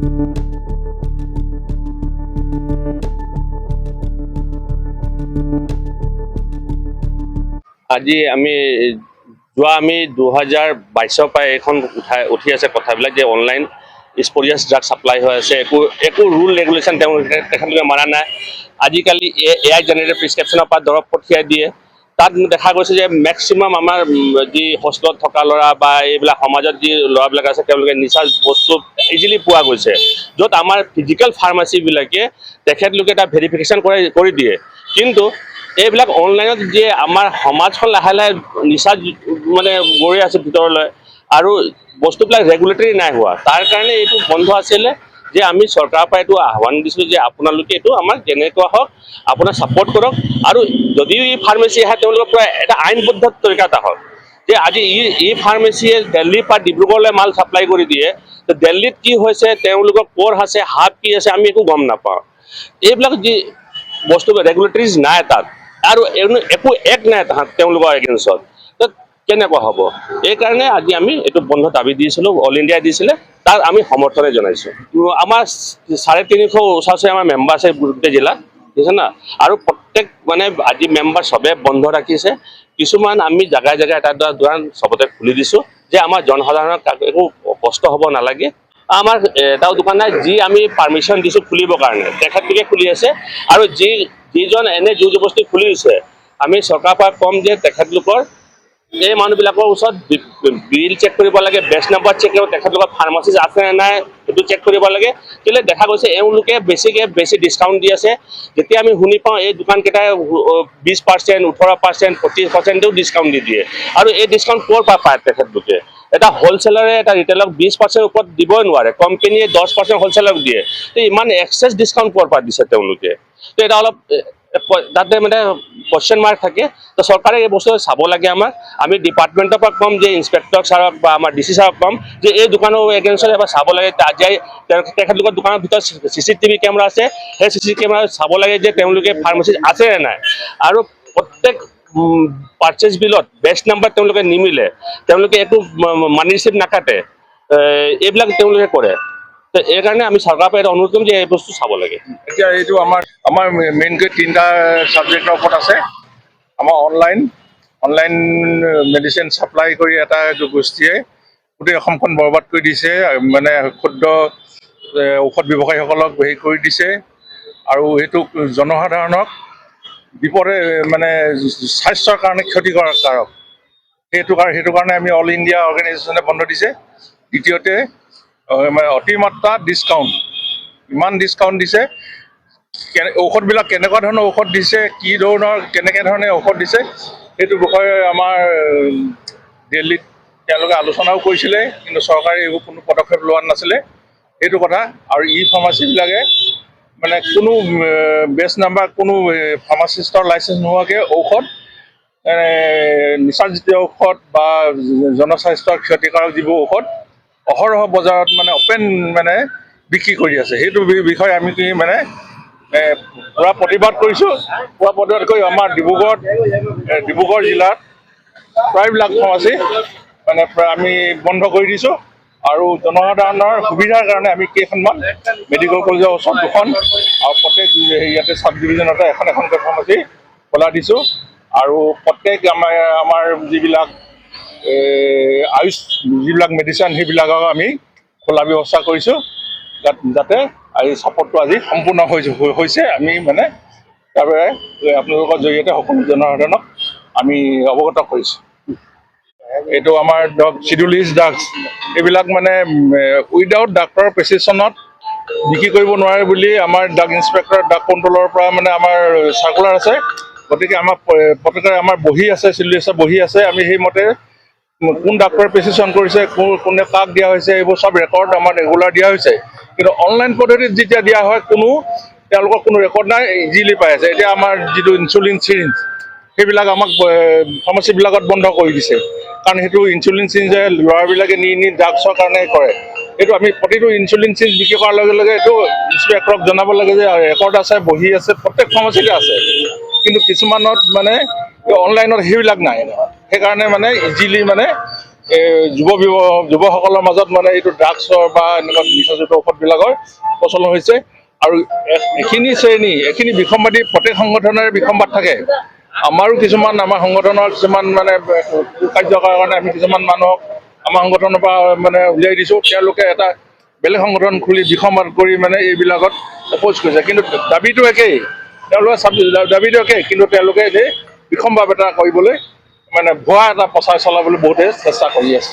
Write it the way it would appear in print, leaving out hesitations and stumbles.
আজি আমি 2022 পৰা এখন উঠি আছে কথাবিলাক যে অনলাইন স্পৰিয়াছ ড্ৰাগ ছাপ্লাই হৈ আছে, একো ৰুল ৰেগুলেশ্যন তেখেতলোকে মানা নাই। আজিকালি AI জেনেৰেটেড প্ৰিছক্ৰিপশ্যনৰ পৰা দৰৱ পঠিয়াই দিয়ে। তাত দেখা গৈছে যে মেক্সিমাম আমাৰ যি হোষ্টেলত থকা ল'ৰা বা এইবিলাক সমাজত যি ল'ৰাবিলাক আছে তেওঁলোকে নিচা বস্তু ইজিলি পোৱা গৈছে, য'ত আমাৰ ফিজিকেল ফাৰ্মাচীবিলাকে তেখেতলোকে এটা ভেৰিফিকেশ্যন কৰি দিয়ে। কিন্তু এইবিলাক অনলাইনত যে আমাৰ সমাজখন লাহে লাহে নিচা মানে গৈ আছে ভিতৰলৈ, আৰু বস্তুবিলাক ৰেগুলেটৰী নাই হোৱা। তাৰ কাৰণে এইটো বন্ধ আছিলে যে আমি চৰকাৰৰ পৰা এইটো আহ্বান দিছিলোঁ যে আপোনালোকে এইটো আমাক যেনেকুৱা হওক আপোনাৰ ছাপোৰ্ট কৰক, আৰু যদিও ই ফাৰ্মাচী আহে তেওঁলোকৰ পৰা এটা আইনবদ্ধ তৰিকাত আহক। যে আজি ই ফাৰ্মাচীয়ে দিল্লীৰ পৰা ডিব্ৰুগড়লৈ মাল ছাপ্লাই কৰি দিয়ে, তো দিল্লীত কি হৈছে, তেওঁলোকৰ ক'ৰ আছে, হাত কি আছে, আমি একো গম নাপাওঁ। এইবিলাক যি বস্তু ৰেগুলেটৰিজ নাই তাত, আৰু একো এক নাই তেওঁলোকৰ এগেইনষ্টত, তো কেনেকুৱা হ'ব? এইকাৰণে আজি আমি এইটো বন্ধ দাবী দিছিলোঁ, অল ইণ্ডিয়াই দিছিলে, তাক আমি সমৰ্থনে জনাইছোঁ। আমাৰ 350 ওচৰ আমাৰ মেম্বাৰ আছে গোটেই জিলাত, বুজিছে না। আৰু প্ৰত্যেক মানে আজি মেম্বাৰ চবে বন্ধ ৰাখিছে। কিছুমান আমি জেগাই জেগাই এটা দুটা দোকান চবতে খুলি দিছোঁ যে আমাৰ জনসাধাৰণৰ একো কষ্ট হ'ব নালাগে। আমাৰ এটাও দোকান নাই যি আমি পাৰ্মিশ্যন দিছোঁ খুলিবৰ কাৰণে, তেখেতলোকে খুলি আছে। আৰু যিজন এনে জোৰ জবৰদস্তি খুলিছে, আমি চৰকাৰৰ পৰা ক'ম যে তেখেতলোকৰ এই মানুহবিলাকৰ ওচৰত বিল চেক কৰিব লাগে, বেচ নাম্বাৰ চেক কৰিব, তেখেতলোকৰ ফাৰ্মাচী আছে নে নাই সেইটো চেক কৰিব লাগে। কেলৈ দেখা গৈছে এওঁলোকে বেছি ডিছকাউণ্ট দি আছে। যেতিয়া আমি শুনি পাওঁ এই দোকানকেইটাই 20%, 18%, 25%ও ডিছকাউণ্ট দি দিয়ে, আৰু এই ডিছকাউণ্ট ক'ৰ পৰা পায় তেখেতলোকে? এটা হ'লচেলাৰে এটা ৰিটেইলক 20% ওপৰত দিবই নোৱাৰে, কোম্পানীয়ে 10% হ'লচেলাৰক দিয়ে। তো ইমান এক্সেছ ডিছকাউণ্ট ক'ৰ পৰা দিছে তেওঁলোকে? তো এটা অলপ তাতে মানে কুৱেশ্যন মাৰ্ক থাকে। তো চৰকাৰে এই বস্তু চাব লাগে আমাক। আমি ডিপাৰ্টমেণ্টৰ পৰা ক'ম যে ইনস্পেক্টৰ ছাৰক বা আমাৰ DC ছাৰক ক'ম যে এই দোকানৰ এগেইনষ্টত এবাৰ চাব লাগে। তেখেতলোকৰ দোকানৰ ভিতৰত CCTV কেমেৰা আছে, সেই CCTV কেমেৰা চাব লাগে যে তেওঁলোকে ফাৰ্মাচীত আছে নে নাই। আৰু প্ৰত্যেক পাৰ্চেজ বিলত বেচ নাম্বাৰ তেওঁলোকে নিমিলে, তেওঁলোকে একো মানি ৰিচিপ্ট নাকাটে, এইবিলাক তেওঁলোকে কৰে। তো এই কাৰণে আমি চৰকাৰৰ পৰা এটা অনুৰোধ কৰিম যে এই বস্তু চাব লাগে। এতিয়া এইটো আমাৰ মেইনকৈ 3টা ছাবজেক্টৰ ওপৰত আছে। আমাৰ অনলাইন মেডিচিন ছাপ্লাই কৰি এটা গোষ্ঠীয়ে গোটেই অসমখন বৰবাদ কৰি দিছে, মানে ক্ষুদ্ৰ ঔষধ ব্যৱসায়ীসকলক হেৰি কৰি দিছে, আৰু সেইটো জনসাধাৰণক বিপদে মানে স্বাস্থ্যৰ কাৰণে ক্ষতিকাৰক। সেইটো কাৰণে আমি অল ইণ্ডিয়া অৰ্গেনাইজেশ্যনে বন্ধ দিছে। দ্বিতীয়তে অতিমাত্ৰা ডিছকাউণ্ট, ইমান ডিছকাউণ্ট দিছে, ঔষধবিলাক কেনেকুৱা ধৰণৰ ঔষধ দিছে, কি ধৰণৰ কেনেকৈ ধৰণে ঔষধ দিছে, সেইটো বিষয়ে আমাৰ দিল্লীত তেওঁলোকে আলোচনাও কৰিছিলে, কিন্তু চৰকাৰে এইবোৰ কোনো পদক্ষেপ লোৱা নাছিলে, সেইটো কথা। আৰু ফাৰ্মাচীবিলাকে মানে কোনো বেচ নাম্বাৰ, কোনো ফাৰ্মাচিষ্টৰ লাইচেঞ্চ নোহোৱাকৈ ঔষধ, নিচাজাতীয় ঔষধ বা জনস্বাস্থ্যৰ ক্ষতিকাৰক যিবোৰ ঔষধ অহৰহ বজাৰত মানে অপেন মানে বিক্ৰী কৰি আছে। সেইটো বিষয়ে আমি মানে পূৰা প্ৰতিবাদ কৰিছোঁ। পূৰা প্ৰতিবাদ কৰি আমাৰ ডিব্ৰুগড় জিলাত প্ৰায়বিলাক ফাৰ্মাচী মানে আমি বন্ধ কৰি দিছোঁ, আৰু জনসাধাৰণৰ সুবিধাৰ কাৰণে আমি কেইখনমান মেডিকেল কলেজৰ ওচৰত 2খন, আৰু প্ৰত্যেক ইয়াতে চাব ডিভিজনতে এখন ফাৰ্মাচী খোলা দিছোঁ। আৰু প্ৰত্যেক আমাৰ যিবিলাক আয়ুষ যিবিলাক মেডিচিন সেইবিলাকক আমি খোলা ব্যৱস্থা কৰিছোঁ, যাতে এই ছাপোৰ্টটো আজি সম্পূৰ্ণ হৈছে। আমি মানে তাৰবাবে আপোনালোকৰ জৰিয়তে সকলো জনসাধাৰণক আমি অৱগত কৰিছোঁ। এইটো আমাৰ ধৰক চিডুলিছ ড্ৰাগছ, এইবিলাক মানে উইদাউট ডাক্তৰৰ প্ৰেছক্ৰিপশ্যনত বিক্ৰী কৰিব নোৱাৰে বুলি আমাৰ ড্ৰাগ ইনস্পেক্টৰ, ড্ৰাগ কণ্ট্ৰলৰ পৰা মানে আমাৰ চাৰ্কুলাৰ আছে। গতিকে আমাৰ প্ৰত্যেকৰে আমাৰ বহি আছে, চিডুলিছৰ বহি আছে। আমি সেইমতে কোন ডাক্তৰে প্ৰেছক্ৰিপশ্যন কৰিছে, কোনে কাক দিয়া হৈছে, এইবোৰ চব ৰেকৰ্ড আমাৰ ৰেগুলাৰ দিয়া হৈছে। কিন্তু অনলাইন পদ্ধতিত যেতিয়া দিয়া হয় তেওঁলোকৰ কোনো ৰেকৰ্ড নাই, ইজিলি পাই আছে। এতিয়া আমাৰ যিটো ইনচুলিন চিৰিঞ্জ, সেইবিলাক আমাক ফাৰ্মাচীবিলাকত বন্ধ কৰি দিছে, কাৰণ সেইটো ইনচুলিন চিৰিঞ্জে ল'ৰাবিলাকে নি ড্ৰাগছৰ কাৰণে কৰে। এইটো আমি প্ৰতিটো ইনচুলিন চিৰিঞ্জ বিক্ৰী কৰাৰ লগে লগে এইটো ইনস্পেক্টৰক জনাব লাগে যে ৰেকৰ্ড আছে, বহি আছে, প্ৰত্যেক ফাৰ্মাচীতে আছে। কিন্তু কিছুমানত মানে অনলাইনত সেইবিলাক নাই, সেইকাৰণে মানে ইজিলি মানে যুৱসকলৰ মাজত মানে এইটো ড্ৰাগছৰ বা এনেকুৱা নিচাযুক্ত ঔষধবিলাকৰ প্ৰচলন হৈছে। আৰু এইখিনি বিসম্বাদী প্ৰত্যেক সংগঠনৰে বিসম্বাদ থাকে। আমাৰো কিছুমান আমাৰ সংগঠনৰ কিছুমান মানে কাৰ্যৰ কাৰণে আমি কিছুমান মানুহক আমাৰ সংগঠনৰ পৰা মানে উলিয়াই দিছোঁ। তেওঁলোকে এটা বেলেগ সংগঠন খুলি বিসম্বাদ কৰি মানে এইবিলাকত অপ'জ কৰিছে, কিন্তু দাবীটো একেই। দাবীটো একেই, কিন্তু তেওঁলোকে যে বিসম্বাদ এটা কৰিবলৈ মানে ভুৱা এটা প্ৰচাৰ চলাবলৈ বহুতে চেষ্টা কৰি আছে।